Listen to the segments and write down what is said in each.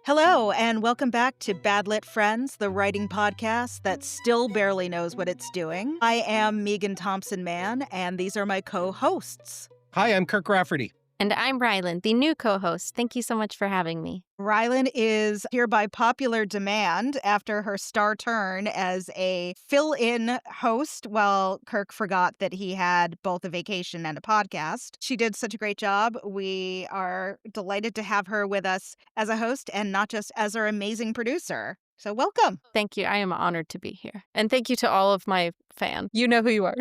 Hello, and welcome back to Bad Lit Friends, the writing podcast that still barely knows what it's doing. I am Meagan Thompson-Mann, and these are my co-hosts. Hi, I'm Kirk Rafferty. And I'm Rylan, the new co-host. Thank you so much for having me. Rylan is here by popular demand after her star turn as a fill-in host while Kirk forgot that he had both a vacation and a podcast. She did such a great job. We are delighted to have her with us as a host and not just as our amazing producer. So welcome. Thank you. I am honored to be here. And thank you to all of my fans. You know who you are.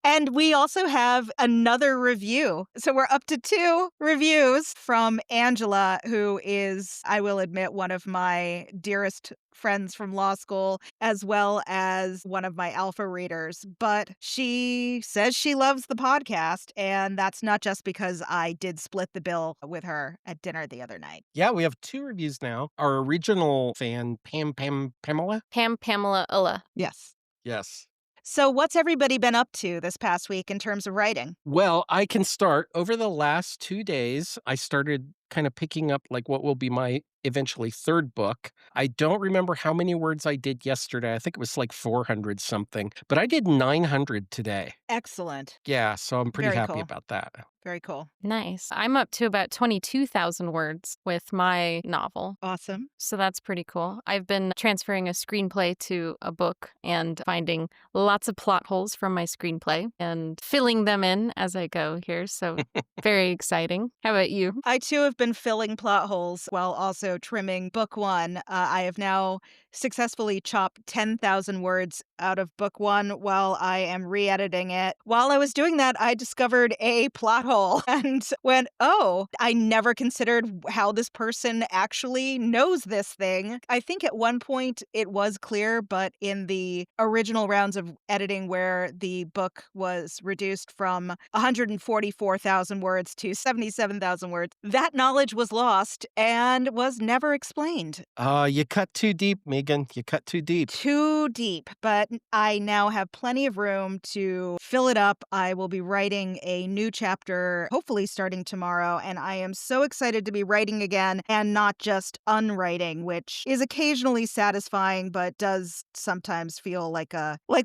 And we also have another review. So we're up to 2 reviews from Angela, who is, I will admit, one of my dearest friends from law school, as well as one of my alpha readers. But she says she loves the podcast, and that's not just because I did split the bill with her at dinner the other night. Yeah, we have 2 reviews now. Our original fan, Pamela? Pamela Ulla. Yes. Yes. So what's everybody been up to this past week in terms of writing? Well, I can start. Over the last 2 days, I started kind of picking up like what will be my eventually 3rd book. I don't remember how many words I did yesterday. I think it was like 400 something, but I did 900 today. Excellent. Yeah, so I'm pretty Very happy cool. about that. Very cool. Nice. I'm up to about 22,000 words with my novel. Awesome. So that's pretty cool. I've been transferring a screenplay to a book and finding lots of plot holes from my screenplay and filling them in as I go here. So very exciting. How about you? I too have been filling plot holes while also trimming book 1. I have now successfully chopped 10,000 words out of book 1 while I am re-editing it. While I was doing that, I discovered a plot hole and went, oh, I never considered how this person actually knows this thing. I think at one point it was clear, but in the original rounds of editing where the book was reduced from 144,000 words to 77,000 words, that knowledge was lost and was never explained. You cut too deep, Meagan. You cut too deep. Too deep, but I now have plenty of room to fill it up. I will be writing a new chapter, hopefully starting tomorrow, and I am so excited to be writing again and not just unwriting, which is occasionally satisfying, but does sometimes feel like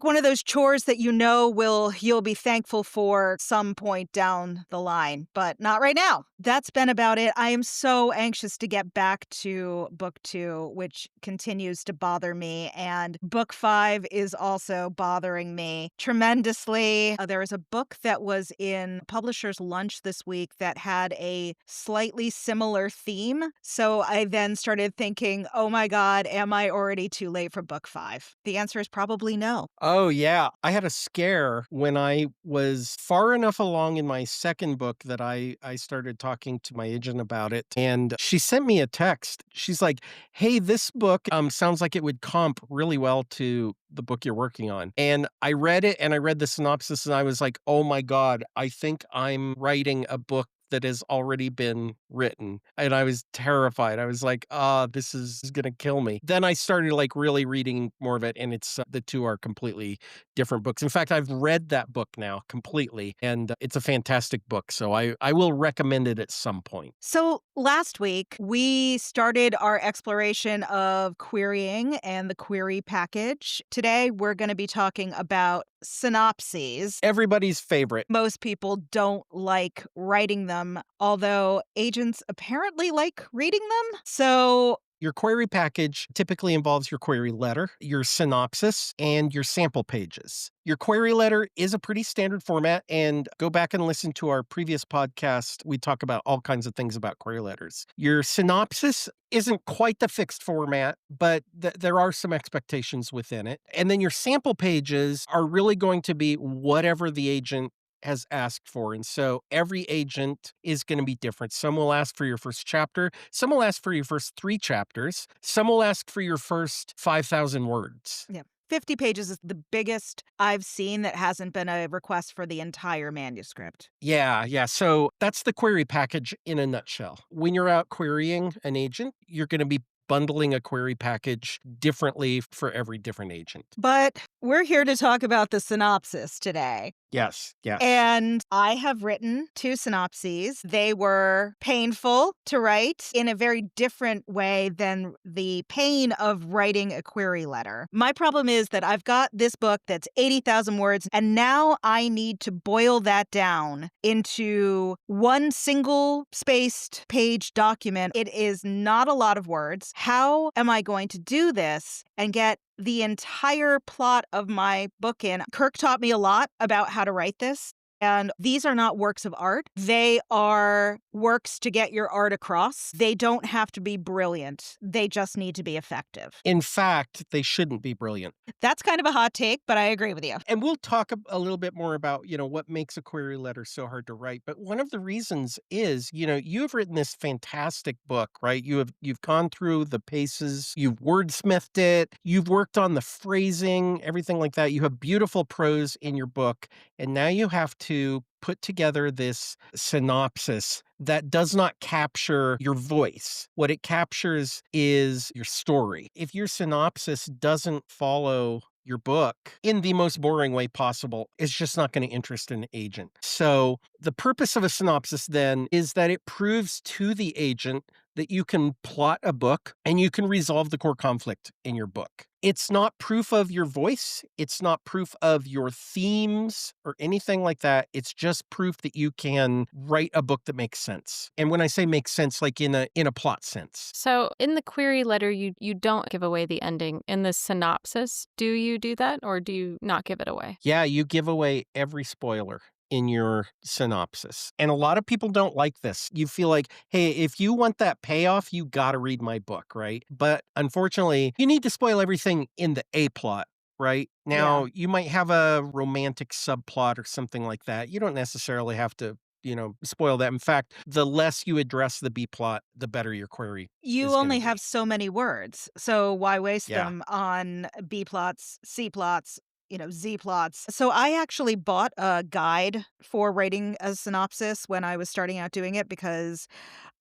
one of those chores that you'll be thankful for some point down the line, but not right now. That's been about it. I am so anxious to get back to book 2, which continues to bother me, and book 5 is also bothering me tremendously. There was a book that was in Publisher's Lunch this week that had a slightly similar theme, so I then started thinking, oh my God, am I already too late for book 5? The answer is probably no. Oh, yeah. I had a scare when I was far enough along in my 2nd book that I started talking to my agent about it. And she sent me a text. She's like, hey, this book sounds like it would comp really well to the book you're working on. And I read it and I read the synopsis and I was like, oh my God, I think I'm writing a book that has already been written. And I was terrified. I was like, this is going to kill me. Then I started like really reading more of it. And it's the 2 are completely different books. In fact, I've read that book now completely. And it's a fantastic book. So I will recommend it at some point. So last week, we started our exploration of querying and the query package. Today, we're going to be talking about synopses. Everybody's favorite. Most people don't like writing them, although agents apparently like reading them. So your query package typically involves your query letter, your synopsis, and your sample pages. Your query letter is a pretty standard format, and go back and listen to our previous podcast. We talk about all kinds of things about query letters. Your synopsis isn't quite the fixed format, but there are some expectations within it. And then your sample pages are really going to be whatever the agent has asked for. And so every agent is going to be different. Some will ask for your first chapter. Some will ask for your first 3 chapters. Some will ask for your first 5,000 words. Yeah. 50 pages is the biggest I've seen that hasn't been a request for the entire manuscript. Yeah. So that's the query package in a nutshell. When you're out querying an agent, you're going to be bundling a query package differently for every different agent. But we're here to talk about the synopsis today. Yes, yes. And I have written 2 synopses. They were painful to write in a very different way than the pain of writing a query letter. My problem is that I've got this book that's 80,000 words, and now I need to boil that down into one single spaced page document. It is not a lot of words. How am I going to do this and get the entire plot of my book in? Kirk taught me a lot about how to write this. And these are not works of art. They are works to get your art across. They don't have to be brilliant. They just need to be effective. In fact, they shouldn't be brilliant. That's kind of a hot take, but I agree with you. And we'll talk a little bit more about, what makes a query letter so hard to write. But one of the reasons is, you've written this fantastic book, right? You've gone through the paces, you've wordsmithed it, you've worked on the phrasing, everything like that. You have beautiful prose in your book, and now you have to put together this synopsis that does not capture your voice. What it captures is your story. If your synopsis doesn't follow your book in the most boring way possible, it's just not going to interest an agent. So the purpose of a synopsis then is that it proves to the agent that you can plot a book and you can resolve the core conflict in your book. It's not proof of your voice. It's not proof of your themes or anything like that. It's just proof that you can write a book that makes sense. And when I say makes sense, like in a plot sense. So in the query letter, you don't give away the ending. In the synopsis, do you do that or do you not give it away? Yeah, you give away every spoiler in your synopsis. And a lot of people don't like this. You feel like, hey, if you want that payoff, you got to read my book, right? But unfortunately, you need to spoil everything in the A plot, right? Now, you might have a romantic subplot or something like that. You don't necessarily have to spoil that. In fact, the less you address the B plot, the better your query You is gonna only be. have so many words. So why waste Yeah. them on B plots, C plots, Z plots? So I actually bought a guide for writing a synopsis when I was starting out doing it because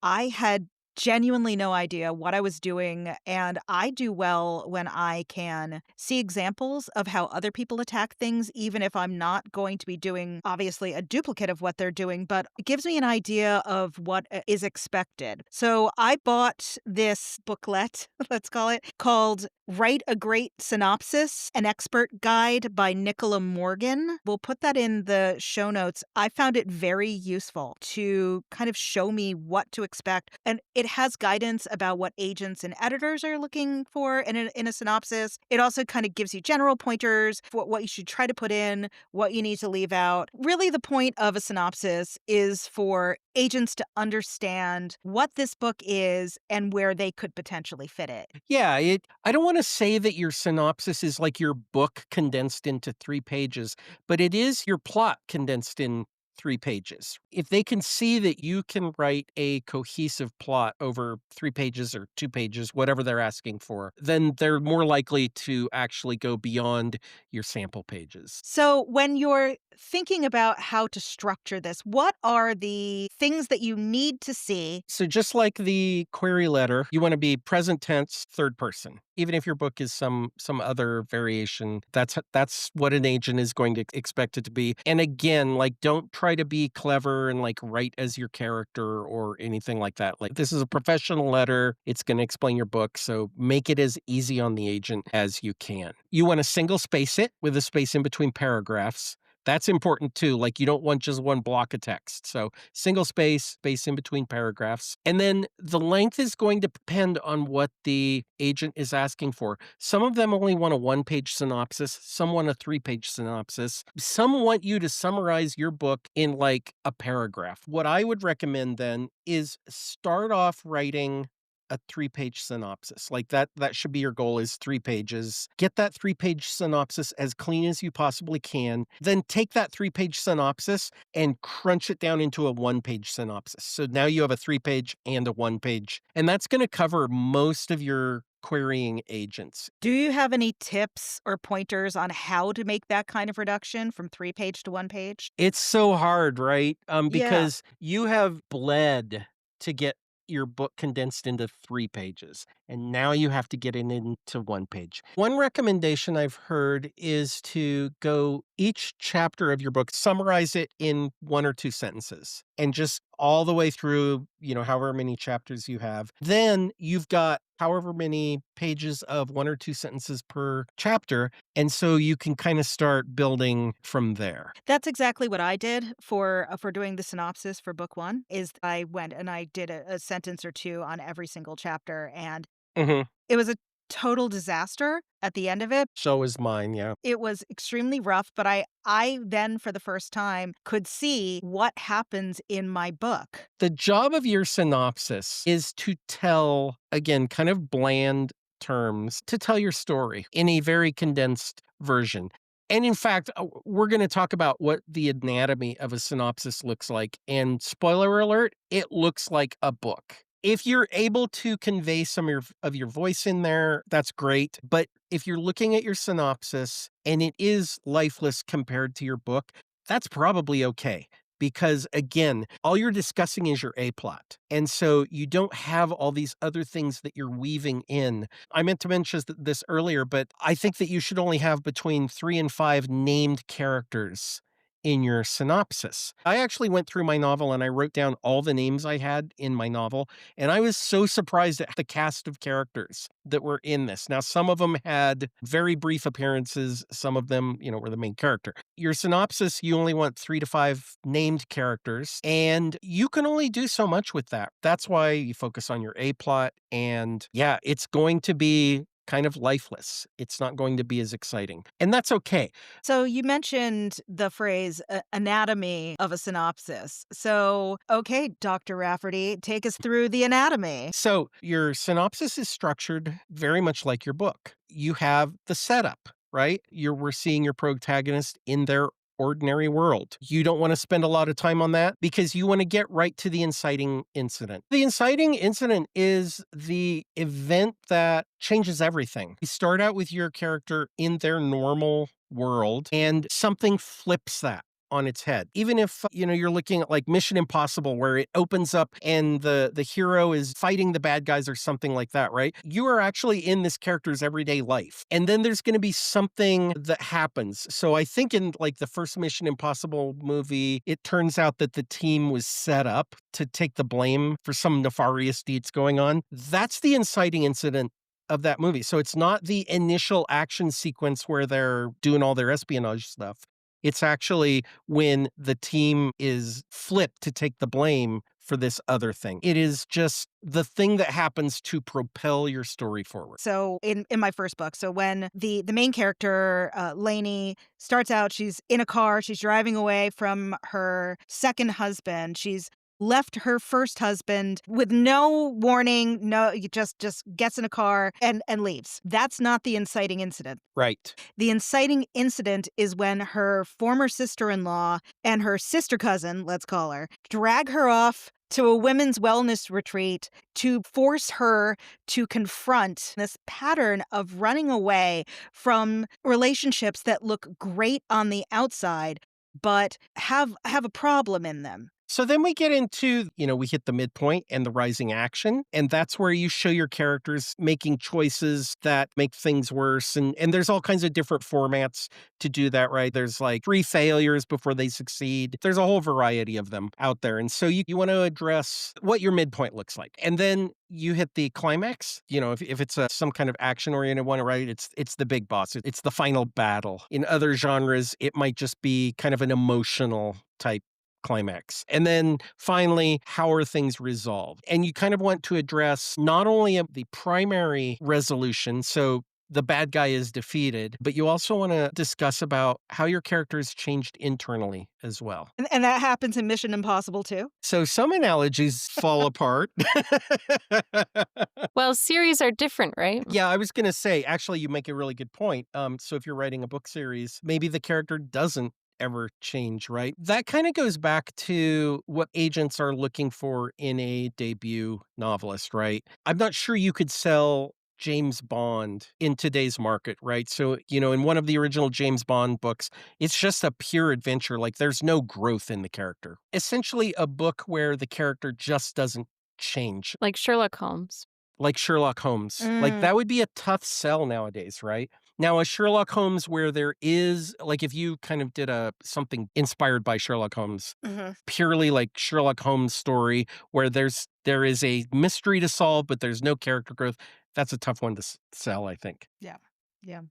I had genuinely no idea what I was doing, and I do well when I can see examples of how other people attack things, even if I'm not going to be doing, obviously, a duplicate of what they're doing, but it gives me an idea of what is expected. So I bought this booklet, let's call it, called Write a Great Synopsis, an Expert Guide by Nicola Morgan. We'll put that in the show notes. I found it very useful to kind of show me what to expect. And it has guidance about what agents and editors are looking for in a synopsis. It also kind of gives you general pointers for what you should try to put in, what you need to leave out. Really, the point of a synopsis is for agents to understand what this book is and where they could potentially fit it. Yeah, I don't want to say that your synopsis is like your book condensed into 3 pages, but it is your plot condensed in 3 pages. If they can see that you can write a cohesive plot over 3 pages or 2 pages, whatever they're asking for, then they're more likely to actually go beyond your sample pages. So, when you're thinking about how to structure this, what are the things that you need to see? So just like the query letter, you want to be present tense, third person. Even if your book is some other variation, that's what an agent is going to expect it to be. And again, like don't try to be clever and like write as your character or anything like that. Like this is a professional letter. It's going to explain your book, so make it as easy on the agent as you can. You want to single space it with a space in between paragraphs. That's important too. Like you don't want just one block of text. So single space in between paragraphs. And then the length is going to depend on what the agent is asking for. Some of them only want a 1-page synopsis. Some want a 3-page synopsis. Some want you to summarize your book in like a paragraph. What I would recommend then is start off writing a 3-page synopsis. Like that should be your goal, is 3 pages. Get that 3-page synopsis as clean as you possibly can. Then take that 3-page synopsis and crunch it down into a 1-page synopsis. So now you have a 3-page and a 1-page. And that's going to cover most of your querying agents. Do you have any tips or pointers on how to make that kind of reduction from 3-page to 1-page? It's so hard, right? Yeah. Because you have bled to get your book condensed into 3 pages, and now you have to get it into 1 page. One recommendation I've heard is to go each chapter of your book, summarize it in 1 or 2 sentences, and just all the way through, however many chapters you have. Then you've got however many pages of 1 or 2 sentences per chapter, and so you can kinda start building from there. That's exactly what I did for doing the synopsis for book 1, is I went and I did a sentence or 2 on every single chapter, and Mhm. it was a total disaster at the end of it. So is mine, yeah. It was extremely rough, but I then, for the first time, could see what happens in my book. The job of your synopsis is to tell, again, kind of bland terms, to tell your story in a very condensed version. And in fact, we're going to talk about what the anatomy of a synopsis looks like. And spoiler alert, it looks like a book. If you're able to convey some of your voice in there, that's great. But if you're looking at your synopsis and it is lifeless compared to your book, that's probably okay. Because again, all you're discussing is your A plot. And so you don't have all these other things that you're weaving in. I meant to mention this earlier, but I think that you should only have between 3 and 5 named characters in your synopsis. I actually went through my novel and I wrote down all the names I had in my novel, and I was so surprised at the cast of characters that were in this. Now, some of them had very brief appearances, some of them, were the main character. Your synopsis, you only want 3 to 5 named characters, and you can only do so much with that. That's why you focus on your A plot, and yeah, it's going to be kind of lifeless. It's not going to be as exciting, and that's okay. So you mentioned the phrase anatomy of a synopsis. So, okay, Dr. Rafferty, take us through the anatomy. So your synopsis is structured very much like your book. You have the setup, right? We're seeing your protagonist in their ordinary world. You don't want to spend a lot of time on that because you want to get right to the inciting incident. The inciting incident is the event that changes everything. You start out with your character in their normal world and something flips that on its head. Even if, you're looking at like Mission Impossible where it opens up and the hero is fighting the bad guys or something like that, right? You are actually in this character's everyday life. And then there's going to be something that happens. So I think in like the first Mission Impossible movie, it turns out that the team was set up to take the blame for some nefarious deeds going on. That's the inciting incident of that movie. So it's not the initial action sequence where they're doing all their espionage stuff. It's actually when the team is flipped to take the blame for this other thing. It is just the thing that happens to propel your story forward. So in my first book, so when the main character, Lainey, starts out, she's in a car, she's driving away from her second husband. She's left her first husband with no warning, just gets in a car and leaves. That's not the inciting incident. Right. The inciting incident is when her former sister-in-law and her sister cousin, let's call her, drag her off to a women's wellness retreat to force her to confront this pattern of running away from relationships that look great on the outside but have a problem in them. So then we get into, we hit the midpoint and the rising action. And that's where you show your characters making choices that make things worse. And there's all kinds of different formats to do that, right? There's like 3 failures before they succeed. There's a whole variety of them out there. And so you want to address what your midpoint looks like. And then you hit the climax. If it's some kind of action-oriented one, right? It's the big boss. It's the final battle. In other genres, it might just be kind of an emotional type climax. And then finally, how are things resolved? And you kind of want to address not only the primary resolution, so the bad guy is defeated, but you also want to discuss about how your characters changed internally as well. And that happens in Mission Impossible too? So some analogies fall apart. Well, series are different, right? Yeah, I was going to say, actually, you make a really good point. So if you're writing a book series, maybe the character doesn't ever change, right? That kind of goes back to what agents are looking for in a debut novelist, right? I'm not sure you could sell James Bond in today's market, right? So, in one of the original James Bond books, it's just a pure adventure. Like there's no growth in the character. Essentially a book where the character just doesn't change? Like Sherlock Holmes. Like Sherlock Holmes. Like, Mm. that would be a tough sell nowadays, right? Now, a Sherlock Holmes where there is like, if you kind of did something inspired by Sherlock Holmes, Mhm. purely like Sherlock Holmes story where there is a mystery to solve, but there's no character growth, that's a tough one to sell, I think. Yeah. Yeah.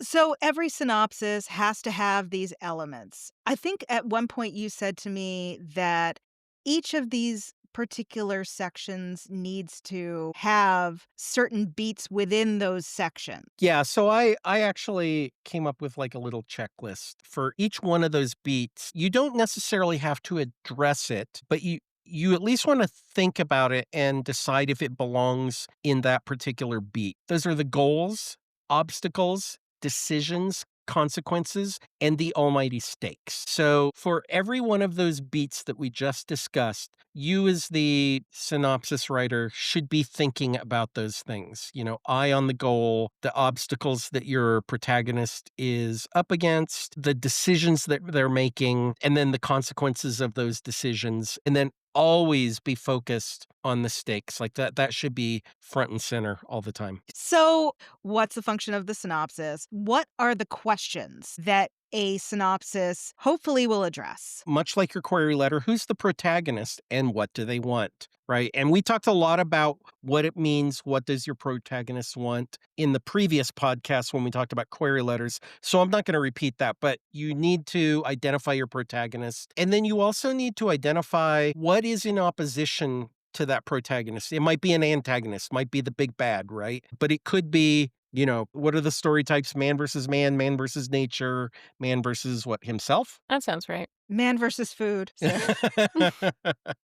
So every synopsis has to have these elements. I think at one point you said to me that each of these particular sections needs to have certain beats within those sections. Yeah, so I actually came up with like a little checklist for each one of those beats. You don't necessarily have to address it, but you at least want to think about it and decide if it belongs in that particular beat. Those are the goals, obstacles, decisions, consequences, and the almighty stakes. So for every one of those beats that we just discussed, you as the synopsis writer should be thinking about those things. Eye on the goal, the obstacles that your protagonist is up against, the decisions that they're making, and then the consequences of those decisions. And then always be focused on the stakes. Like that should be front and center all the time. So, what's the function of the synopsis? What are the questions that a synopsis hopefully will address? Much like your query letter, who's the protagonist and what do they want, right? And we talked a lot about what it means. What does your protagonist want in the previous podcast when we talked about query letters? So I'm not going to repeat that, but you need to identify your protagonist. And then you also need to identify what is in opposition to that protagonist. It might be an antagonist, might be the big bad, right? But it could be, what are the story types? Man versus nature, man versus what, himself? That sounds right. Man versus food. So.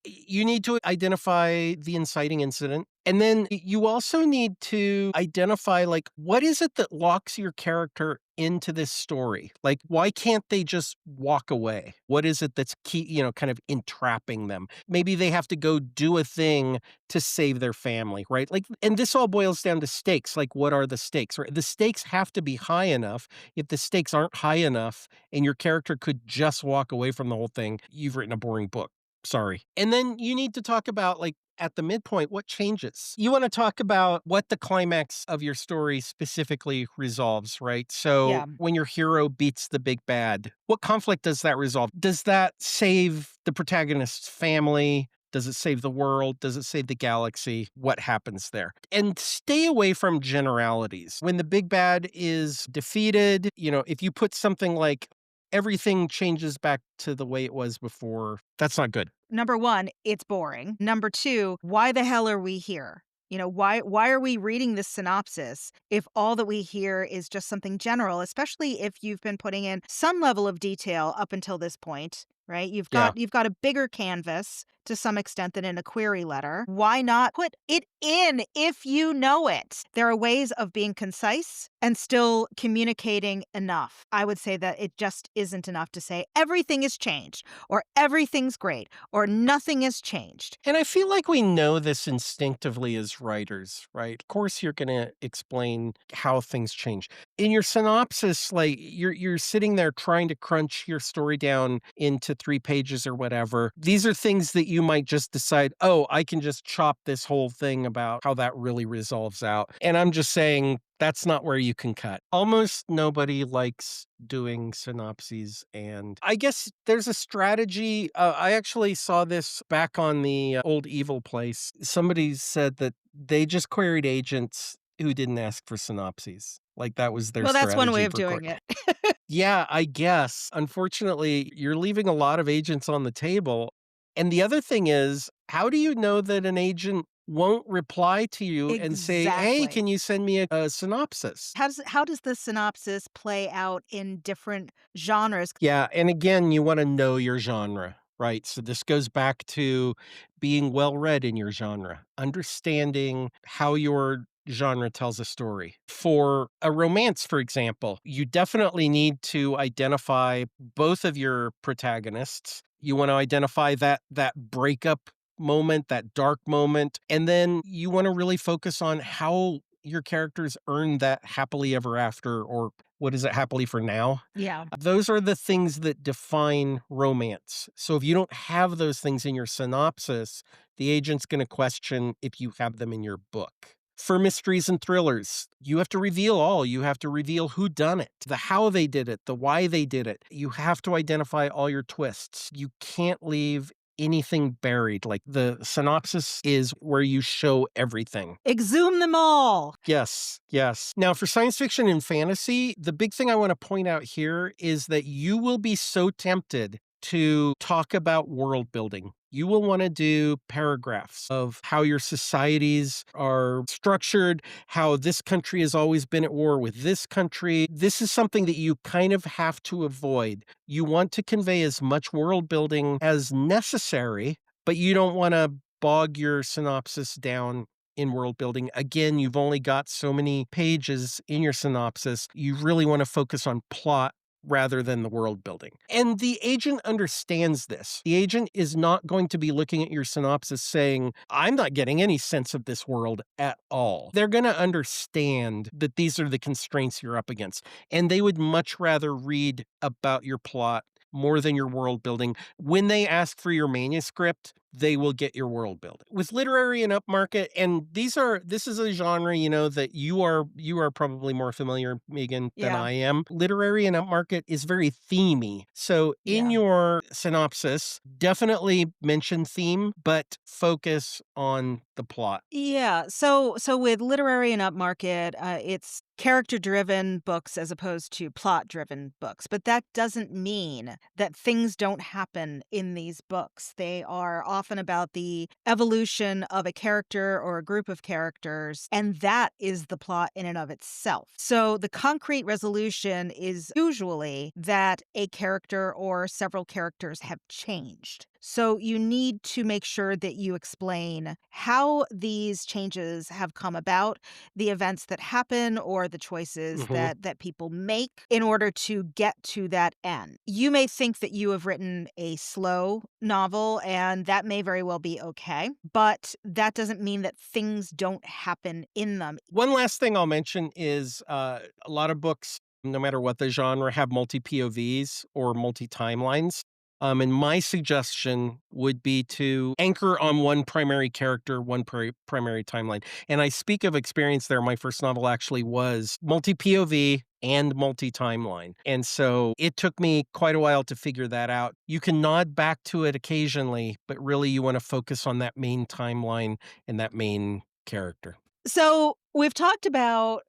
You need to identify the inciting incident. And then you also need to identify, like, what is it that locks your character into this story? Like, why can't they just walk away? What is it that's kind of entrapping them? Maybe they have to go do a thing to save their family, right? Like, and this all boils down to stakes. Like, what are the stakes, right? The stakes have to be high enough. If the stakes aren't high enough and your character could just walk away from the whole thing, you've written a boring book. Sorry. And then you need to talk about, like, at the midpoint, what changes? You want to talk about what the climax of your story specifically resolves, right? So Yeah. when your hero beats the big bad, what conflict does that resolve? Does that save the protagonist's family? Does it save the world? Does it save the galaxy? What happens there? And stay away from generalities. When the big bad is defeated, if you put something like everything changes back to the way it was before, that's not good. Number 1, it's boring. Number 2, why the hell are we here? Why are we reading this synopsis if all that we hear is just something general, especially if you've been putting in some level of detail up until this point, right? You've Yeah. got a bigger canvas to some extent than in a query letter. Why not put it in if you know it? There are ways of being concise and still communicating enough. I would say that it just isn't enough to say everything is changed or everything's great or nothing has changed. And I feel like we know this instinctively as writers, right? Of course, you're going to explain how things change. In your synopsis, like you're sitting there trying to crunch your story down into 3 pages or whatever. These are things that you might just decide, oh, I can just chop this whole thing about how that really resolves out. And I'm just saying, that's not where you can cut. Almost nobody likes doing synopses. And I guess there's a strategy. I actually saw this back on the Old Evil Place. Somebody said that they just queried agents who didn't ask for synopses. Like that was their Well, that's one way strategy of for doing it. Yeah, I guess. Unfortunately, you're leaving a lot of agents on the table. And the other thing is, how do you know that an agent won't reply to you and say, hey, Exactly. can you send me a synopsis? How does the synopsis play out in different genres? Yeah, and again, you want to know your genre, right? So this goes back to being well read in your genre, understanding how your genre tells a story. For a romance, for example, you definitely need to identify both of your protagonists. You want to identify that breakup moment, that dark moment, and then you want to really focus on how your characters earn that happily ever after or what is it, happily for now? Yeah. Those are the things that define romance. So if you don't have those things in your synopsis, the agent's going to question if you have them in your book. For mysteries and thrillers, you have to reveal all. You have to reveal who done it, the how they did it, the why they did it. You have to identify all your twists. You can't leave anything buried. Like the synopsis is where you show everything. Exhume them all. Yes, yes. Now, for science fiction and fantasy, the big thing I want to point out here is that you will be so tempted to talk about world building. You will want to do paragraphs of how your societies are structured, how this country has always been at war with this country. This is something that you kind of have to avoid. You want to convey as much world building as necessary, but you don't want to bog your synopsis down in world building. Again, you've only got so many pages in your synopsis. You really want to focus on plot rather than the world building. And the agent understands this. The agent is not going to be looking at your synopsis saying, I'm not getting any sense of this world at all. They're going to understand that these are the constraints you're up against. And they would much rather read about your plot more than your world building. When they ask for your manuscript, they will get your world building. With literary and upmarket, and this is a genre, that you are probably more familiar, Meagan, than Yeah. I am. Literary and upmarket is very themey. So in Yeah. your synopsis, definitely mention theme, but focus on the plot. Yeah. So with literary and upmarket, it's character-driven books as opposed to plot-driven books. But that doesn't mean that things don't happen in these books. They are often about the evolution of a character or a group of characters, and that is the plot in and of itself. So the concrete resolution is usually that a character or several characters have changed. So you need to make sure that you explain how these changes have come about, the events that happen or the choices Mhm. that people make in order to get to that end. You may think that you have written a slow novel, and that may very well be okay, but that doesn't mean that things don't happen in them. One last thing I'll mention is a lot of books, no matter what the genre, have multi POVs or multi timelines. And my suggestion would be to anchor on one primary character, one primary timeline. And I speak of experience there. My first novel actually was multi POV and multi timeline. And so it took me quite a while to figure that out. You can nod back to it occasionally, but really you want to focus on that main timeline and that main character. So we've talked about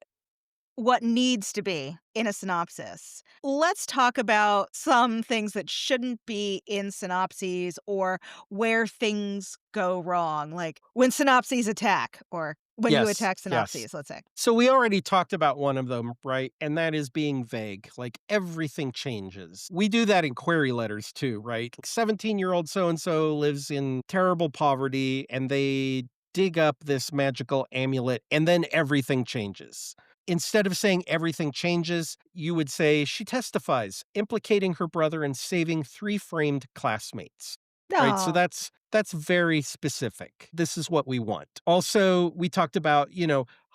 what needs to be in a synopsis. Let's talk about some things that shouldn't be in synopses or where things go wrong, like when synopses attack or when you Yes, attack yes. synopses, let's say. So we already talked about one of them, right? And that is being vague. Like everything changes. We do that in query letters too, right? 17-year-old so and so lives in terrible poverty and they dig up this magical amulet and then everything changes. Instead of saying everything changes, you would say she testifies, implicating her brother and saving 3 framed classmates. Right? So Oh, that's very specific. This is what we want. Also, we talked about,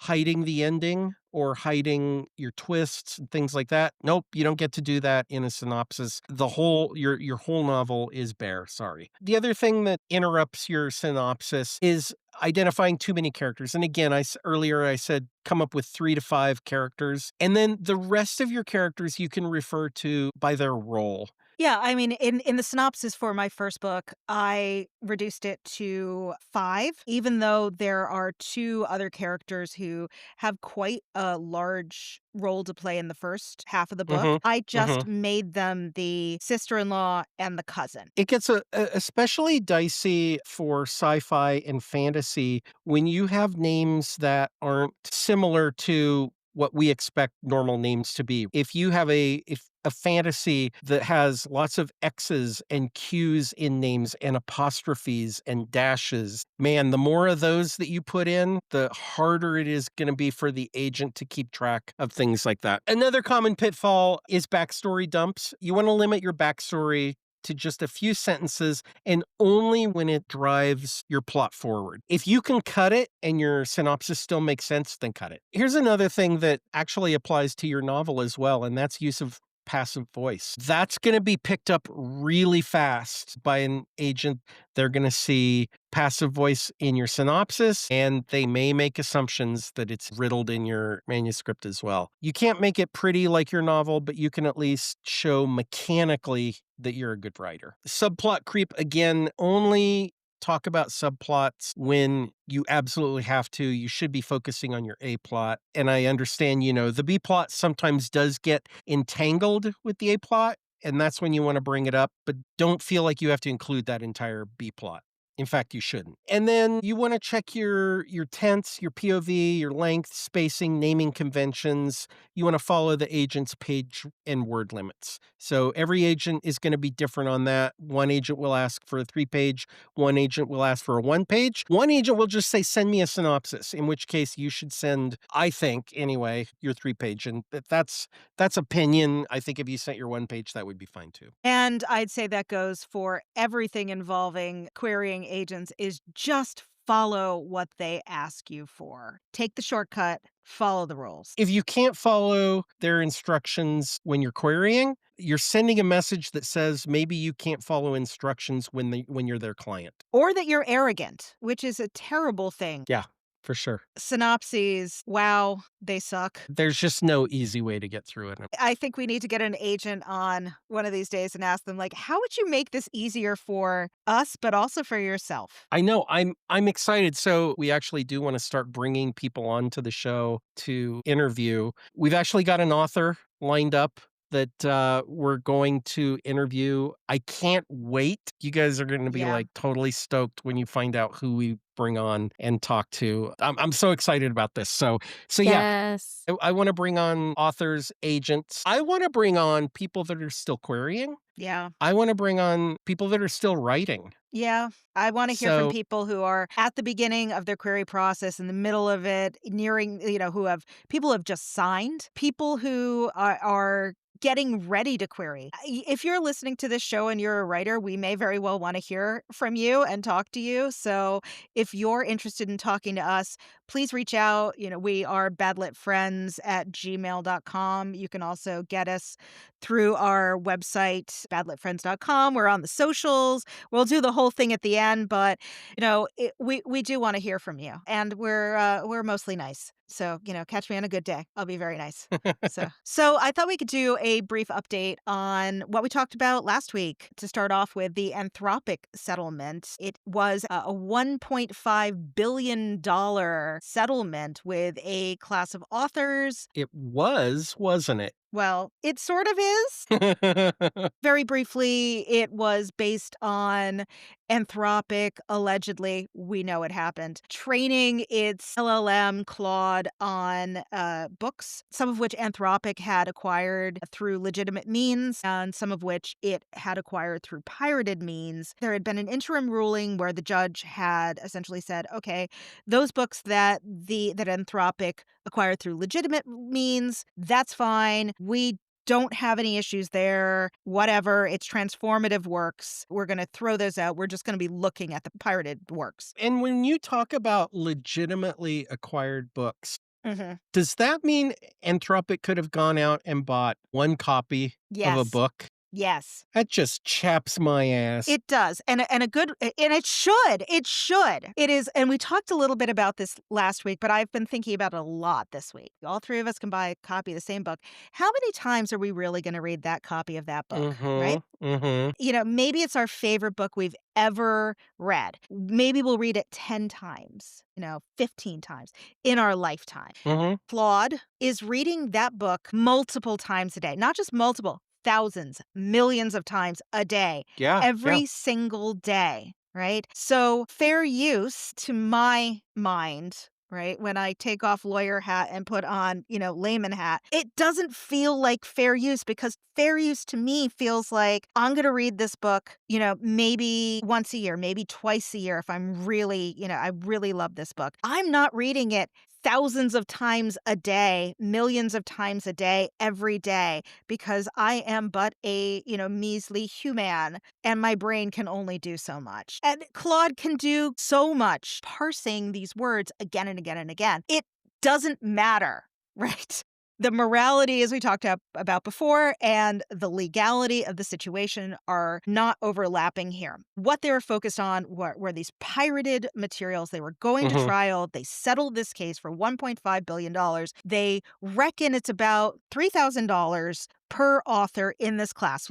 hiding the ending or hiding your twists and things like that. Nope, you don't get to do that in a synopsis. Your whole novel is bare, sorry. The other thing that interrupts your synopsis is identifying too many characters. And again, earlier I said come up with 3 to 5 characters, and then the rest of your characters you can refer to by their role. yeah. I mean, in the synopsis for my first book, I reduced it to 5, even though there are 2 other characters who have quite a large role to play in the first half of the book. Mhm. I just Mhm. made them the sister-in-law and the cousin. It gets especially dicey for sci-fi and fantasy when you have names that aren't similar to what we expect normal names to be. If you have if a fantasy that has lots of X's and Q's in names and apostrophes and dashes, man, the more of those that you put in, the harder it is going to be for the agent to keep track of things like that. Another common pitfall is backstory dumps. You want to limit your backstory to just a few sentences and only when it drives your plot forward. If you can cut it and your synopsis still makes sense, then cut it. Here's another thing that actually applies to your novel as well, and that's use of passive voice. That's going to be picked up really fast by an agent. They're going to see passive voice in your synopsis, and they may make assumptions that it's riddled in your manuscript as well. You can't make it pretty like your novel, but you can at least show mechanically that you're a good writer. Subplot creep, again, only talk about subplots when you absolutely have to. You should be focusing on your A plot. And I understand, the B plot sometimes does get entangled with the A plot, and that's when you want to bring it up, but don't feel like you have to include that entire B plot. In fact, you shouldn't. And then you want to check your tense, your POV, your length, spacing, naming conventions. You want to follow the agent's page and word limits. So every agent is going to be different on that. One agent will ask for a 3-page. One agent will ask for a 1-page. One agent will just say, send me a synopsis, in which case you should send, I think, anyway, your 3-page. And that's opinion. I think if you sent your 1-page, that would be fine too. And I'd say that goes for everything involving querying agents is just follow what they ask you for. Take the shortcut, follow the rules. If you can't follow their instructions when you're querying, you're sending a message that says maybe you can't follow instructions when you're their client. Or that you're arrogant, which is a terrible thing. Yeah, for sure. Synopses, wow, they suck. There's just no easy way to get through it. I think we need to get an agent on one of these days and ask them, like, how would you make this easier for us, but also for yourself? I know. I'm excited. So we actually do want to start bringing people onto the show to interview. We've actually got an author lined up that we're going to interview. I can't wait. You guys are going to be like totally stoked when you find out who we bring on and talk to. I'm so excited about this. So Yes. yeah, I want to bring on authors, agents. I want to bring on people that are still querying. Yeah. I want to bring on people that are still writing. Yeah. I want to hear from people who are at the beginning of their query process, in the middle of it, nearing, people who have just signed, people who are getting ready to query. If you're listening to this show and you're a writer, we may very well want to hear from you and talk to you. So if you're interested in talking to us, please reach out. We are badlitfriends@gmail.com. You can also get us through our website, badlitfriends.com. We're on the socials. We'll do the whole thing at the end, but we do want to hear from you, and we're mostly nice. So, catch me on a good day. I'll be very nice. So I thought we could do a brief update on what we talked about last week. To start off with the Anthropic settlement. It was a $1.5 billion settlement with a class of authors. It was, wasn't it? Well, it sort of is. Very briefly, it was based on Anthropic, allegedly, we know it happened, training its LLM Claude on books, some of which Anthropic had acquired through legitimate means, and some of which it had acquired through pirated means. There had been an interim ruling where the judge had essentially said, okay, those books that Anthropic acquired through legitimate means, that's fine. We don't have any issues there. Whatever. It's transformative works. We're going to throw those out. We're just going to be looking at the pirated works. And when you talk about legitimately acquired books, does that mean Anthropic could have gone out and bought one copy of a book? Yes. That just chaps my ass. It does. And it should. It should. It is. And we talked a little bit about this last week, but I've been thinking about it a lot this week. All three of us can buy a copy of the same book. How many times are we really going to read that copy of that book? Right? Maybe it's our favorite book we've ever read. Maybe we'll read it 10 times, 15 times in our lifetime. Claude is reading that book multiple times a day, not just multiple. Thousands, millions of times a day. Every single day, right? So fair use, to my mind, right, when I take off lawyer hat and put on, layman hat, it doesn't feel like fair use, because fair use to me feels like I'm going to read this book, maybe once a year, maybe twice a year if I'm really, I really love this book. I'm not reading it thousands of times a day, millions of times a day, every day, because I am but a, measly human and my brain can only do so much. And Claude can do so much parsing these words again and again and again. It doesn't matter, right? The morality, as we talked about before, and the legality of the situation are not overlapping here. What they were focused on were these pirated materials. They were going to Mhm. trial. They settled this case for $1.5 billion. They reckon it's about $3,000 per author in this class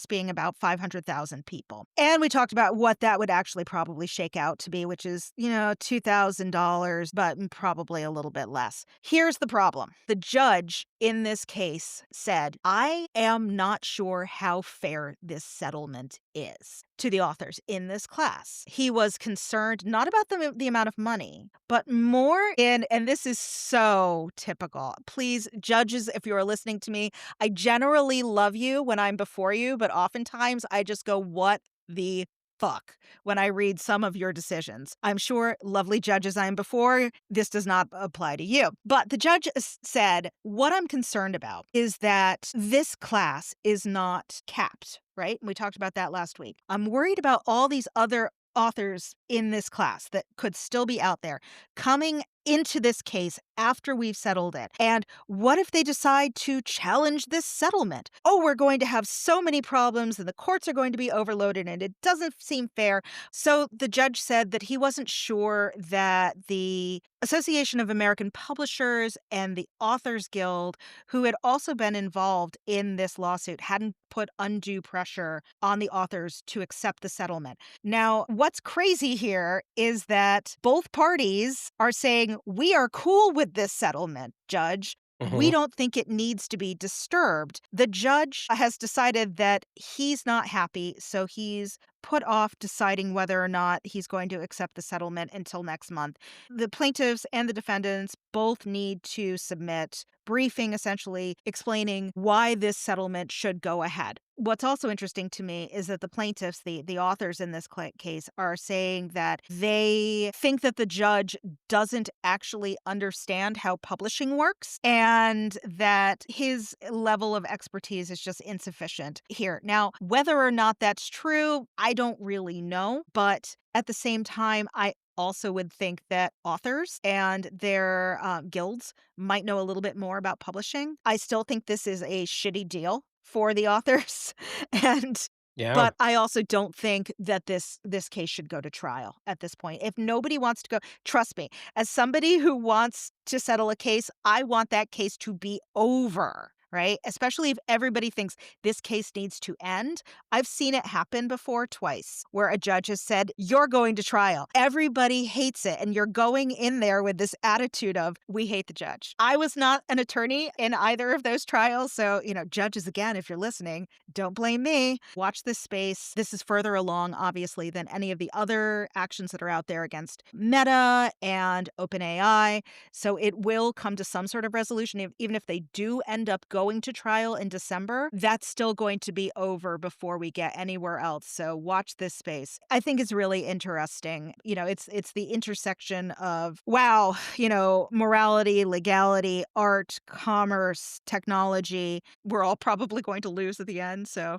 being about 500,000 people. And we talked about what that would actually probably shake out to be, which is, $2,000, but probably a little bit less. Here's the problem. The judge in this case said, I am not sure how fair this settlement is to the authors in this class. He was concerned not about the amount of money, but more and this is so typical. Please, judges, if you are listening to me, I generally love you when I'm before you, but oftentimes I just go, what the fuck, when I read some of your decisions. I'm sure, lovely judges I'm before, this does not apply to you. But the judge said, what I'm concerned about is that this class is not capped, right? We talked about that last week. I'm worried about all these other authors in this class that could still be out there coming into this case after we've settled it. And what if they decide to challenge this settlement? Oh, we're going to have so many problems and the courts are going to be overloaded and it doesn't seem fair. So the judge said that he wasn't sure that the Association of American Publishers and the Authors Guild, who had also been involved in this lawsuit, hadn't put undue pressure on the authors to accept the settlement. Now, what's crazy here is that both parties are saying, we are cool with this settlement, Judge. We Mhm. don't think it needs to be disturbed. The judge has decided that he's not happy, so he's put off deciding whether or not he's going to accept the settlement until next month. The plaintiffs and the defendants both need to submit briefing essentially explaining why this settlement should go ahead. What's also interesting to me is that the plaintiffs, the authors in this case, are saying that they think that the judge doesn't actually understand how publishing works and that his level of expertise is just insufficient here. Now, whether or not that's true, I don't really know. But at the same time, I also would think that authors and their guilds might know a little bit more about publishing. I still think this is a shitty deal for the authors. and Yeah. but I also don't think that this case should go to trial at this point. If nobody wants to go, trust me, as somebody who wants to settle a case, I want that case to be over. Right? Especially if everybody thinks this case needs to end. I've seen it happen before twice where a judge has said, you're going to trial. Everybody hates it. And you're going in there with this attitude of, we hate the judge. I was not an attorney in either of those trials. So, judges, again, if you're listening, don't blame me. Watch this space. This is further along, obviously, than any of the other actions that are out there against Meta and OpenAI. So it will come to some sort of resolution. Even if they do end up going to trial in December, that's still going to be over before we get anywhere else. So watch this space. I think it's really interesting. It's the intersection of, wow, morality, legality, art, commerce, technology. We're all probably going to lose at the end. So,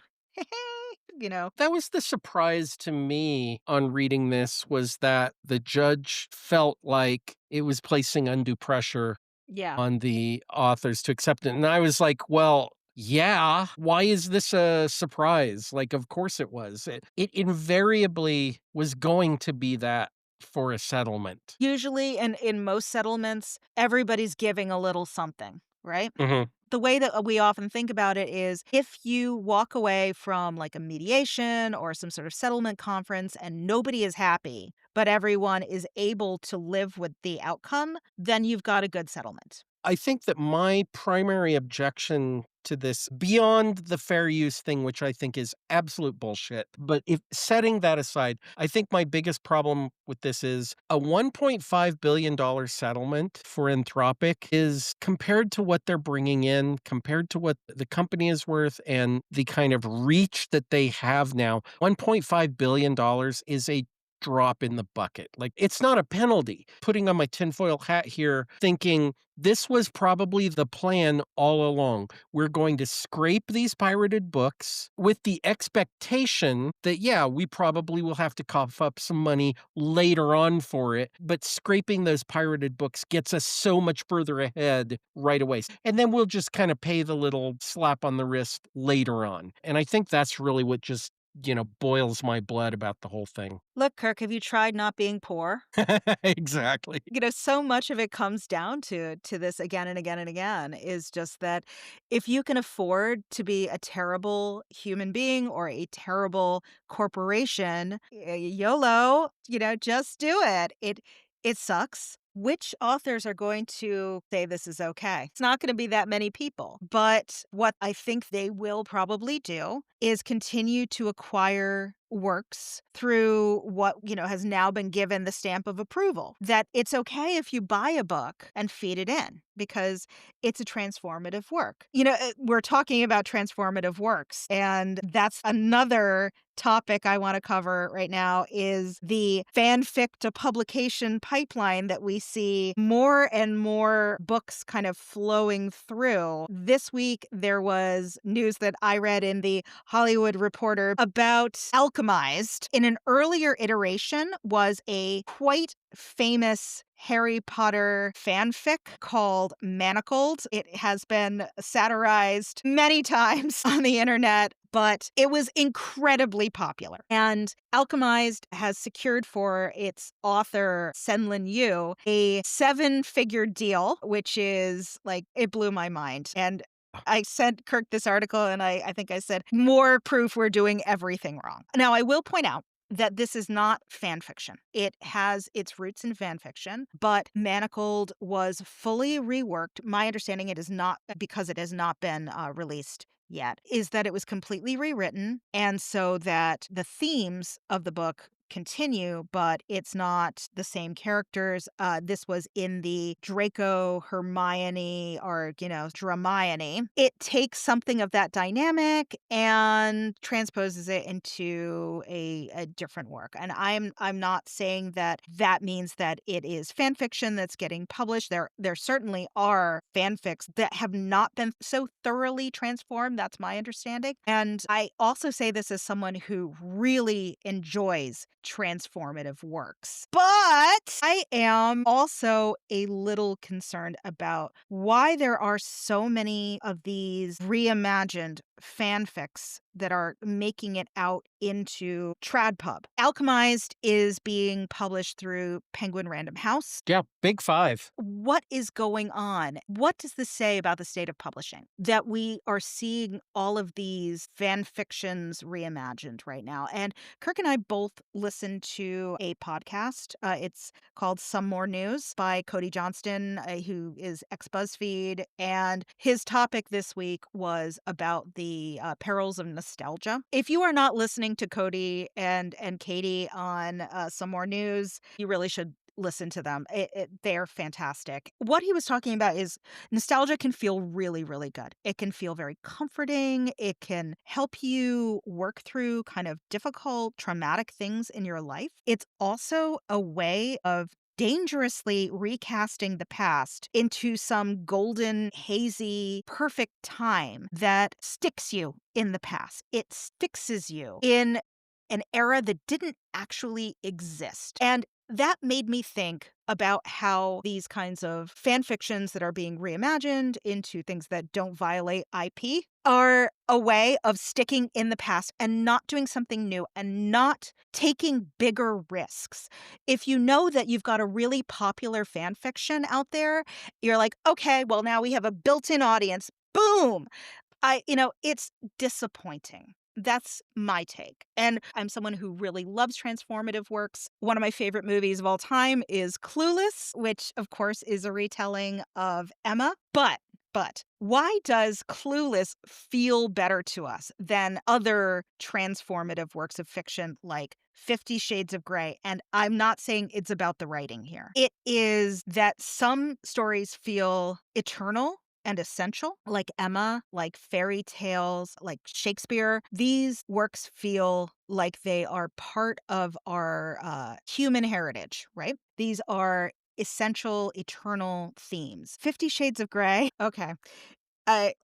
That was the surprise to me on reading this, was that the judge felt like it was placing undue pressure yeah. on the authors to accept it. And I was like, well, yeah, why is this a surprise? Like, of course it was. It invariably was going to be that for a settlement. Usually, and in most settlements, everybody's giving a little something, right? Mhm. The way that we often think about it is if you walk away from like a mediation or some sort of settlement conference and nobody is happy, but everyone is able to live with the outcome, then you've got a good settlement. I think that my primary objection to this, beyond the fair use thing, which I think is absolute bullshit, but if setting that aside, I think my biggest problem with this is a $1.5 billion settlement for Anthropic is, compared to what they're bringing in, compared to what the company is worth and the kind of reach that they have now, $1.5 billion is a drop in the bucket. Like, it's not a penalty. Putting on my tinfoil hat here, thinking this was probably the plan all along. We're going to scrape these pirated books with the expectation that, yeah, we probably will have to cough up some money later on for it, but scraping those pirated books gets us so much further ahead right away. And then we'll just kind of pay the little slap on the wrist later on. And I think that's really what just, boils my blood about the whole thing. Look, Kirk, have you tried not being poor? Exactly. So much of it comes down to this again and again and again is just that if you can afford to be a terrible human being or a terrible corporation, YOLO, just do it. It sucks. Which authors are going to say this is okay? It's not going to be that many people. But what I think they will probably do is continue to acquire works through what, has now been given the stamp of approval. That it's okay if you buy a book and feed it in because it's a transformative work. We're talking about transformative works, and that's another topic I want to cover right now is the fanfic to publication pipeline that we see more and more books kind of flowing through. This week, there was news that I read in the Hollywood Reporter about Alchemized. In an earlier iteration was a quite famous Harry Potter fanfic called Manacled. It has been satirized many times on the internet, but it was incredibly popular. And Alchemized has secured for its author, Senlin Yu, a 7-figure deal, which is it blew my mind. And I sent Kirk this article and I think I said, more proof we're doing everything wrong. Now, I will point out that this is not fan fiction. It has its roots in fan fiction, but Manacled was fully reworked. My understanding, it is not, because it has not been released yet, is that it was completely rewritten, and so that the themes of the book continue, but it's not the same characters. This was in the Draco Hermione or, Dramione. It takes something of that dynamic and transposes it into a different work. And I'm not saying that means that it is fan fiction that's getting published. There certainly are fanfics that have not been so thoroughly transformed. That's my understanding. And I also say this as someone who really enjoys transformative works. But I am also a little concerned about why there are so many of these reimagined fanfics that are making it out into TradPub. Alchemized is being published through Penguin Random House. Yeah, big five. What is going on? What does this say about the state of publishing? That we are seeing all of these fan fictions reimagined right now. And Kirk and I both listened to a podcast. It's called Some More News by Cody Johnston, who is ex-BuzzFeed. And his topic this week was about the perils of nostalgia. If you are not listening to Cody and Katie on Some More News, you really should listen to them. They're fantastic. What he was talking about is nostalgia can feel really, really good. It can feel very comforting. It can help you work through kind of difficult, traumatic things in your life. It's also a way of dangerously recasting the past into some golden, hazy, perfect time that sticks you in the past. It fixes you in an era that didn't actually exist. And that made me think about how these kinds of fan fictions that are being reimagined into things that don't violate IP are a way of sticking in the past and not doing something new and not taking bigger risks. If you know that you've got a really popular fan fiction out there, you're like, okay, well, now we have a built-in audience. Boom! It's disappointing. That's my take. And I'm someone who really loves transformative works. One of my favorite movies of all time is Clueless, which of course is a retelling of Emma. But why does Clueless feel better to us than other transformative works of fiction like 50 Shades of Grey? And I'm not saying it's about the writing here. It is that some stories feel eternal and essential, like Emma, like fairy tales, like Shakespeare. These works feel like they are part of our human heritage, right? These are essential, eternal themes. 50 Shades of Grey. Okay.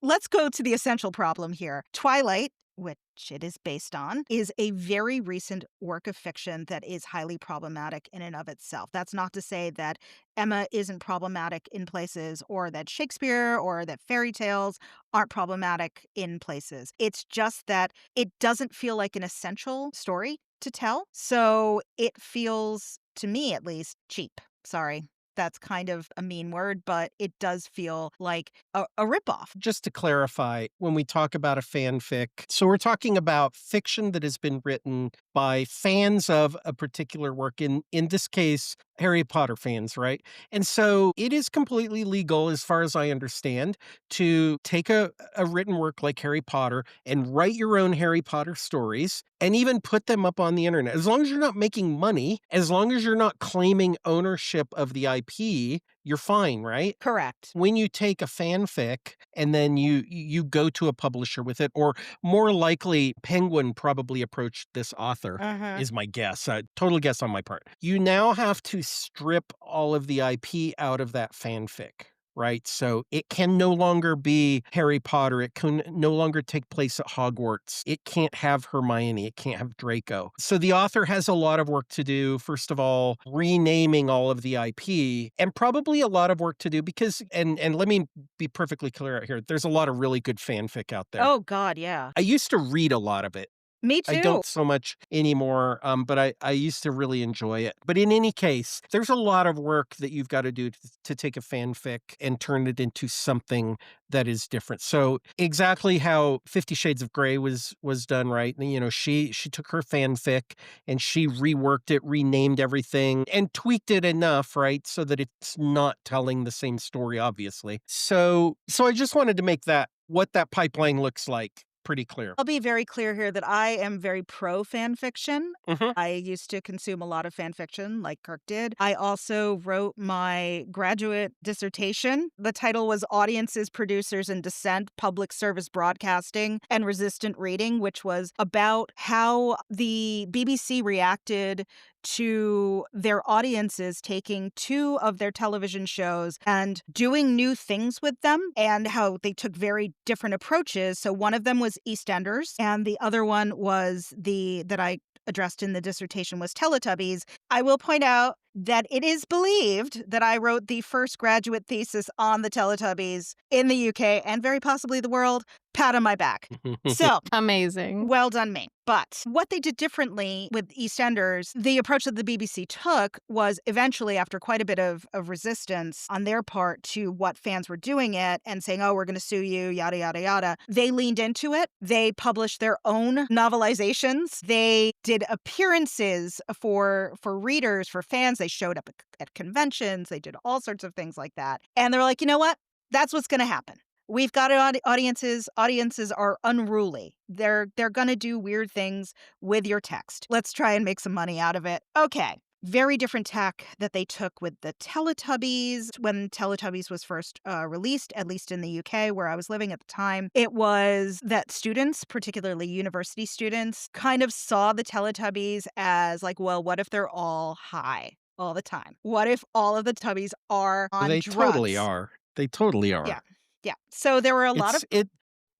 Let's go to the essential problem here. Twilight, which it is based on, is a very recent work of fiction that is highly problematic in and of itself. That's not to say that Emma isn't problematic in places, or that Shakespeare or that fairy tales aren't problematic in places. It's just that it doesn't feel like an essential story to tell. So it feels, to me at least, cheap. Sorry. That's kind of a mean word, but it does feel like a ripoff. Just to clarify, when we talk about a fanfic, so we're talking about fiction that has been written by fans of a particular work, in this case, Harry Potter fans, right? And so it is completely legal, as far as I understand, to take a written work like Harry Potter and write your own Harry Potter stories and even put them up on the internet. As long as you're not making money, as long as you're not claiming ownership of the IP, you're fine, right? Correct. When you take a fanfic and then you go to a publisher with it, or more likely Penguin probably approached this author, is my guess, total guess on my part. You now have to strip all of the IP out of that fanfic, right? So it can no longer be Harry Potter. It can no longer take place at Hogwarts. It can't have Hermione. It can't have Draco. So the author has a lot of work to do. First of all, renaming all of the IP, and probably a lot of work to do because, and let me be perfectly clear out here, there's a lot of really good fanfic out there. Oh, God, yeah. I used to read a lot of it. Me too. I don't so much anymore, but I used to really enjoy it. But in any case, there's a lot of work that you've got to do to take a fanfic and turn it into something that is different. So exactly how 50 Shades of Grey was done, right? You know, she took her fanfic and she reworked it, renamed everything, and tweaked it enough, right, so that it's not telling the same story, obviously. So I just wanted to make that, what that pipeline looks like, pretty clear. I'll be very clear here that I am very pro fan fiction. I used to consume a lot of fan fiction like Kirk did. I also wrote my graduate dissertation. The title was Audiences, Producers, and Dissent, Public Service Broadcasting and Resistant Reading, which was about how the BBC reacted to their audiences taking two of their television shows and doing new things with them, and how they took very different approaches. So one of them was EastEnders, and the other one was that I addressed in the dissertation was Teletubbies. I will point out that it is believed that I wrote the first graduate thesis on the Teletubbies in the UK and very possibly the world. Pat on my back. So, Amazing. well done me. But what they did differently with EastEnders, the approach that the BBC took was eventually, after quite a bit of resistance on their part to what fans were doing it and saying, oh, we're going to sue you, yada, yada, yada, they leaned into it. They published their own novelizations. They did appearances for readers, for fans. They showed up at conventions. They did all sorts of things like that. And they're like, you know what? That's what's going to happen. We've got audiences. Audiences are unruly. They're going to do weird things with your text. Let's try and make some money out of it. Okay. Very different tack that they took with the Teletubbies. When Teletubbies was first released, at least in the UK where I was living at the time, it was that students, particularly university students, kind of saw the Teletubbies as like, well, what if they're all high all the time? What if all of the Tubbies are on They drugs? totally are. They totally are. Yeah. Yeah. So there were a lot of...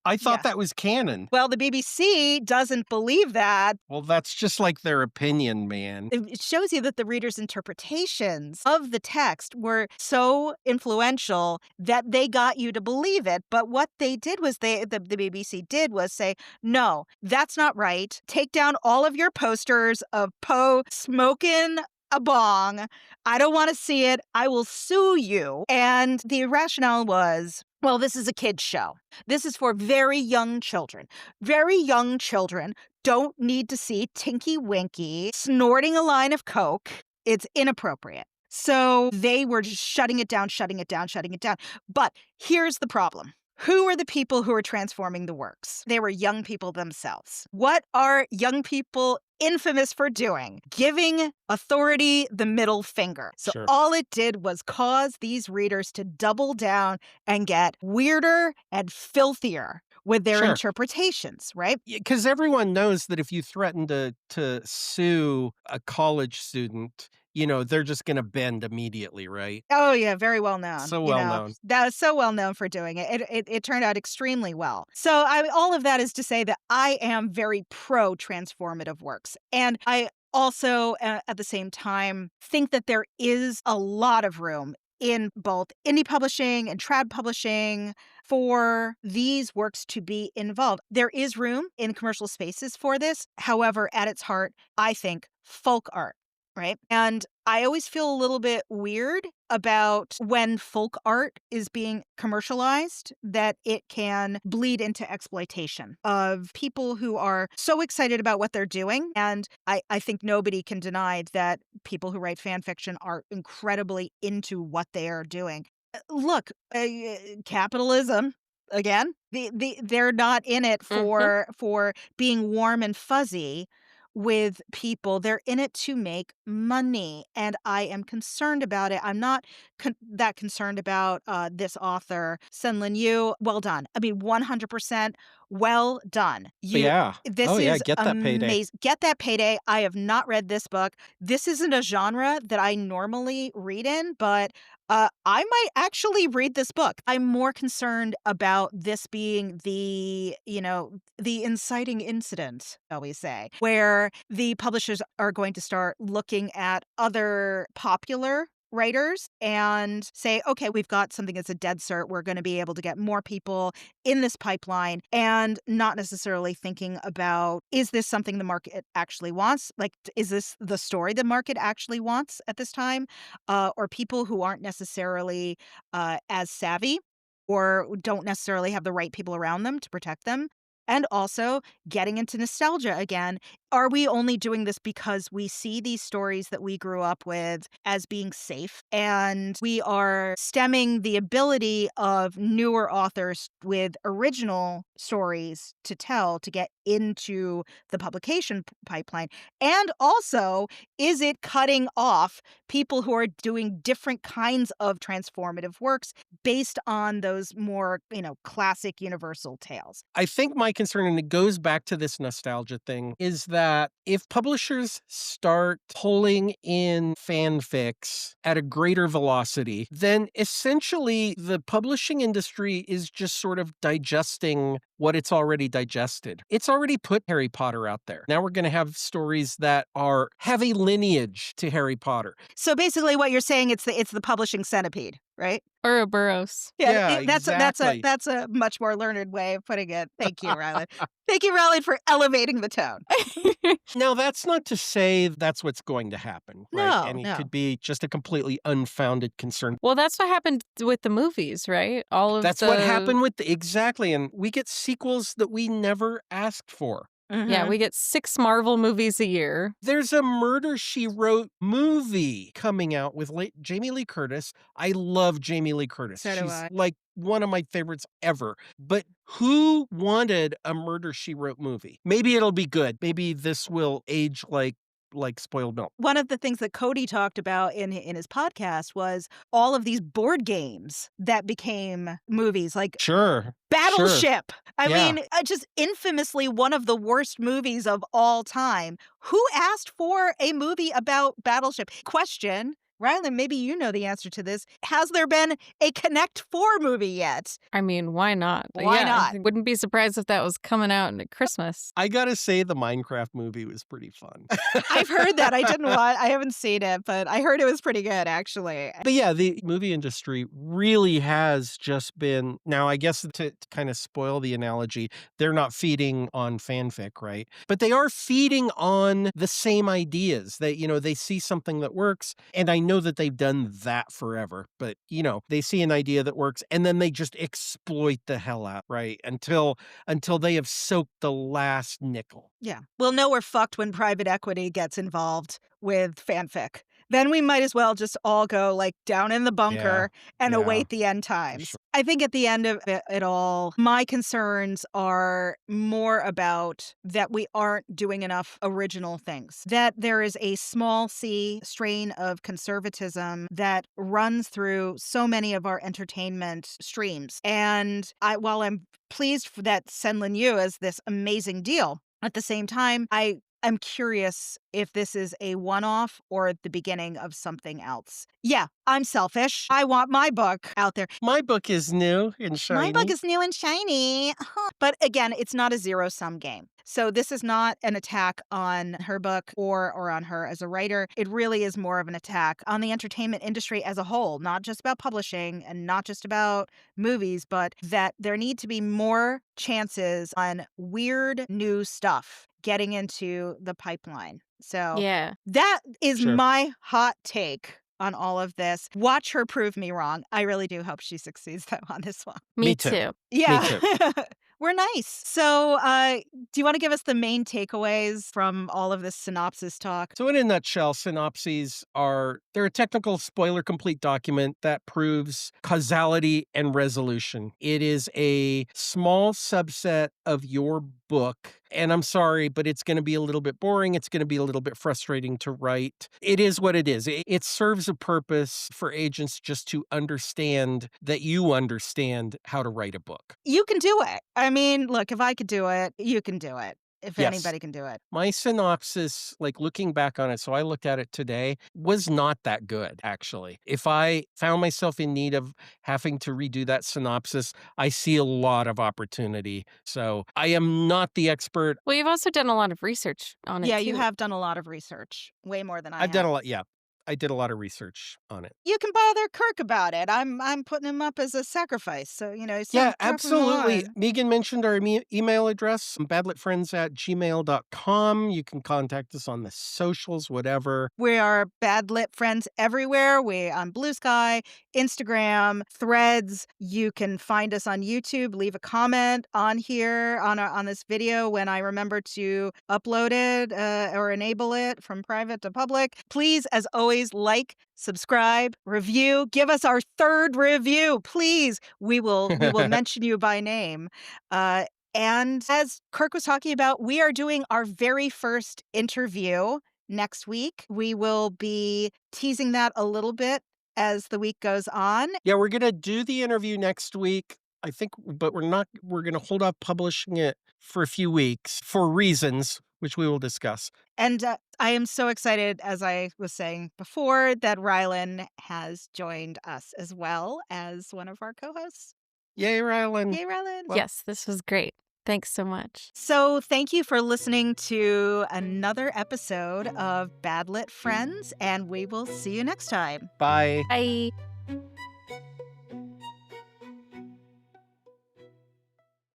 I thought that was canon. Well, the BBC doesn't believe that. Well, that's just like their opinion, man. It shows you that the reader's interpretations of the text were so influential that they got you to believe it. But what they did was the BBC did was say, no, that's not right. Take down all of your posters of Poe smoking a bong. I don't want to see it. I will sue you. And the rationale was, well, this is a kid's show. This is for very young children. Very young children don't need to see Tinky Winky snorting a line of coke. It's inappropriate. So they were just shutting it down. But here's the problem. Who are the people who are transforming the works? They were young people themselves. What are young people infamous for doing? Giving authority the middle finger. So Sure. all it did was cause these readers to double down and get weirder and filthier with their Sure. interpretations, right? Because everyone knows that if you threaten to sue a college student, they're just going to bend immediately, right? Oh, yeah, very well known. So well known. That was so well known for doing it. It turned out extremely well. So all of that is to say that I am very pro transformative works. And I also, at the same time, think that there is a lot of room in both indie publishing and trad publishing for these works to be involved. There is room in commercial spaces for this. However, at its heart, I think folk art, right? And I always feel a little bit weird about when folk art is being commercialized, that it can bleed into exploitation of people who are so excited about what they're doing. And I think nobody can deny that people who write fan fiction are incredibly into what they are doing. Look, capitalism. Again, they're not in it for being warm and fuzzy with people. They're in it to make money, and I am concerned about it. I'm not that concerned about this author, Senlin Yu. Well done. I mean, 100% well done. Yeah. This yeah, is get that payday. amazing. Get that payday. I have not read this book. This isn't a genre that I normally read in, but I might actually read this book. I'm more concerned about this being the inciting incident, shall we say, where the publishers are going to start looking at other popular writers and say, okay, we've got something that's a dead cert. We're going to be able to get more people in this pipeline, and not necessarily thinking about, is this something the market actually wants? Like, is this the story the market actually wants at this time? Or people who aren't necessarily as savvy or don't necessarily have the right people around them to protect them. And also getting into nostalgia again. Are we only doing this because we see these stories that we grew up with as being safe, and we are stemming the ability of newer authors with original stories to tell to get into the publication pipeline? And also, is it cutting off people who are doing different kinds of transformative works based on those more, classic universal tales? I think my concern, and it goes back to this nostalgia thing, is that if publishers start pulling in fanfics at a greater velocity, then essentially the publishing industry is just sort of digesting what it's already digested. It's already put Harry Potter out there. Now we're going to have stories that are heavy lineage to Harry Potter. So basically what you're saying, it's the publishing centipede, right? Ouroboros. Yeah, That's exactly. a much more learned way of putting it. Thank you, Rylan. Thank you, Rylan, for elevating the tone. Now, that's not to say that's what's going to happen, right? No, And it no. could be just a completely unfounded concern. Well, that's what happened with the movies, right? That's what happened with exactly. And we get sequels that we never asked for. Yeah, we get 6 Marvel movies a year. There's a Murder, She Wrote movie coming out with Jamie Lee Curtis. I love Jamie Lee Curtis. So do She's I. like one of my favorites ever. But who wanted a Murder, She Wrote movie? Maybe it'll be good. Maybe this will age like spoiled milk. One of the things that Cody talked about in his podcast was all of these board games that became movies, like Sure. Battleship. I Yeah. mean, just infamously one of the worst movies of all time. Who asked for a movie about Battleship? Question. Rylan, maybe you know the answer to this. Has there been a Connect 4 movie yet? I mean, why not? Why Yeah, not? I wouldn't be surprised if that was coming out at Christmas. I gotta say, the Minecraft movie was pretty fun. I've heard that. I haven't seen it, but I heard it was pretty good, actually. But yeah, the movie industry really has just been, now I guess to kind of spoil the analogy, they're not feeding on fanfic, right? But they are feeding on the same ideas. They see something that works, and I know that they've done that forever, but they see an idea that works and then they just exploit the hell out, right? Until they have soaked the last nickel. Yeah. We'll know we're fucked when private equity gets involved with fanfic. Then we might as well just all go like down in the bunker and yeah, await the end times. sure. I think at the end of it all, my concerns are more about that we aren't doing enough original things, that there is a small c strain of conservatism that runs through so many of our entertainment streams. And while I'm pleased that Senlin Yu is this amazing deal, at the same time, I'm curious if this is a one-off or the beginning of something else. Yeah, I'm selfish. I want my book out there. My book is new and My book shiny. is new and shiny. But again, it's not a zero-sum game. So this is not an attack on her book or on her as a writer. It really is more of an attack on the entertainment industry as a whole, not just about publishing and not just about movies, but that there need to be more chances on weird new stuff getting into the pipeline. So Yeah. that is Sure. my hot take on all of this. Watch her prove me wrong. I really do hope she succeeds, though, on this one. Me too. too. Yeah. too. We're nice. So do you want to give us the main takeaways from all of this synopsis talk? So in a nutshell, synopses they're a technical spoiler complete document that proves causality and resolution. It is a small subset of your book. And I'm sorry, but it's going to be a little bit boring. It's going to be a little bit frustrating to write. It is what it is. It serves a purpose for agents just to understand that you understand how to write a book. You can do it. I mean, look, if I could do it, you can do it. If Yes. anybody can do it. My synopsis, like looking back on it, so I looked at it today, was not that good, actually. If I found myself in need of having to redo that synopsis, I see a lot of opportunity. So I am not the expert. Well, you've also done a lot of research on it, Yeah, too. you have done a lot of research, way more than I I've done have. a lot. Yeah, I did a lot of research on it. You can bother Kirk about it. I'm putting him up as a sacrifice. So, Yeah, drop him a absolutely. line. Meagan mentioned our email address, badlitfriends@gmail.com. You can contact us on the socials, whatever. We are Bad Lit Friends everywhere. We on Bluesky, Instagram, Threads. You can find us on YouTube. Leave a comment on here on this video when I remember to upload it or enable it from private to public. Please, as always, like, subscribe, review. Give us our third review, please. We will mention you by name. And as Kirk was talking about, we are doing our very first interview next week. We will be teasing that a little bit as the week goes on. Yeah, we're going to do the interview next week, I think, but we're going to hold off publishing it for a few weeks for reasons which we will discuss. And I am so excited, as I was saying before, that Rylan has joined us as well as one of our co-hosts. Yay, Rylan. Yay, Rylan. Well- Yes, this was great. Thanks so much. So thank you for listening to another episode of Bad Lit Friends, and we will see you next time. Bye. Bye.